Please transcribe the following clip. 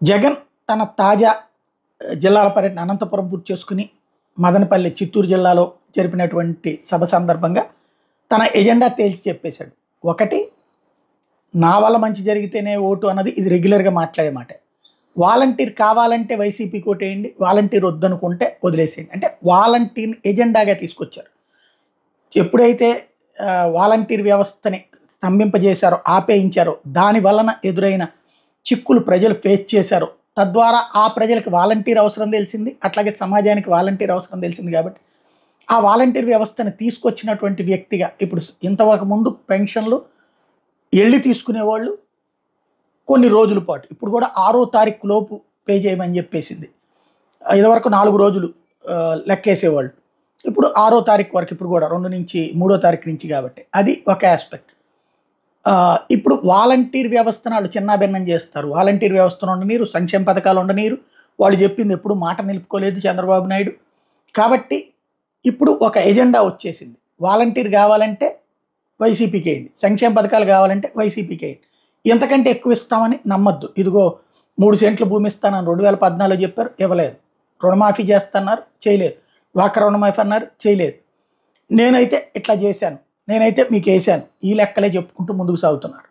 జగన్ తన తాజా జిల్లాల పర్యటన అనంతపురం పూర్తి చేసుకుని మదనపల్లి చిత్తూరు జిల్లాలో జరిపినటువంటి సభ సందర్భంగా తన ఎజెండా తేల్చి చెప్పేశాడు. ఒకటి, నా వల్ల మంచి జరిగితేనే ఓటు అన్నది ఇది రెగ్యులర్గా మాట్లాడే మాట. వాలంటీర్ కావాలంటే వైసీపీకి ఓటేయండి, వాలంటీర్ వద్దనుకుంటే వదిలేసేయండి. అంటే వాలంటీర్ని ఎజెండాగా తీసుకొచ్చారు. ఎప్పుడైతే వాలంటీర్ వ్యవస్థని స్తంభింపజేశారో, ఆపేయించారో, దాని వలన ఎదురైన చిక్కులు ప్రజలు ఫేస్ చేశారో, తద్వారా ఆ ప్రజలకు వాలంటీర్ అవసరం తెలిసింది, అట్లాగే సమాజానికి వాలంటీర్ అవసరం తెలిసింది. కాబట్టి ఆ వాలంటీర్ వ్యవస్థను తీసుకొచ్చినటువంటి వ్యక్తిగా ఇప్పుడు ఇంతవరకు ముందు పెన్షన్లు వెళ్ళి తీసుకునేవాళ్ళు కొన్ని రోజుల పాటు, ఇప్పుడు కూడా 6వ తారీఖు లోపు పే చేయమని చెప్పేసింది. ఇదివరకు 4 రోజులు లెక్కేసేవాళ్ళు, ఇప్పుడు 6వ తారీఖు వరకు, ఇప్పుడు కూడా 2 నుంచి 3వ తారీఖు నుంచి. కాబట్టి అది ఒక ఆస్పెక్ట్. ఇప్పుడు వాలంటీర్ వ్యవస్థను వాళ్ళు చిన్నాభిన్నం చేస్తారు. వాలంటీర్ వ్యవస్థను ఉండనీరు, సంక్షేమ పథకాలు ఉండనీరు. వాళ్ళు చెప్పింది ఎప్పుడు మాట నిలుపుకోలేదు చంద్రబాబు నాయుడు. కాబట్టి ఇప్పుడు ఒక ఎజెండా వచ్చేసింది. వాలంటీర్ కావాలంటే వైసీపీకి వేయండి, సంక్షేమ పథకాలు కావాలంటే వైసీపీకి వేయండి. ఎంతకంటే ఎక్కువ ఇస్తామని నమ్మద్దు. ఇదిగో 3 సెంట్లు భూమి ఇస్తానని 2014 చెప్పారు, ఇవ్వలేదు. రుణమాఫీ చేస్తున్నారు, చేయలేదు. డ్వాక్రా రుణమాఫీ అన్నారు, చేయలేదు. నేనైతే ఇట్లా చేశాను, నేనైతే మీకు వేసాను, ఈ లెక్కలే చెప్పుకుంటూ ముందుకు సాగుతున్నారు.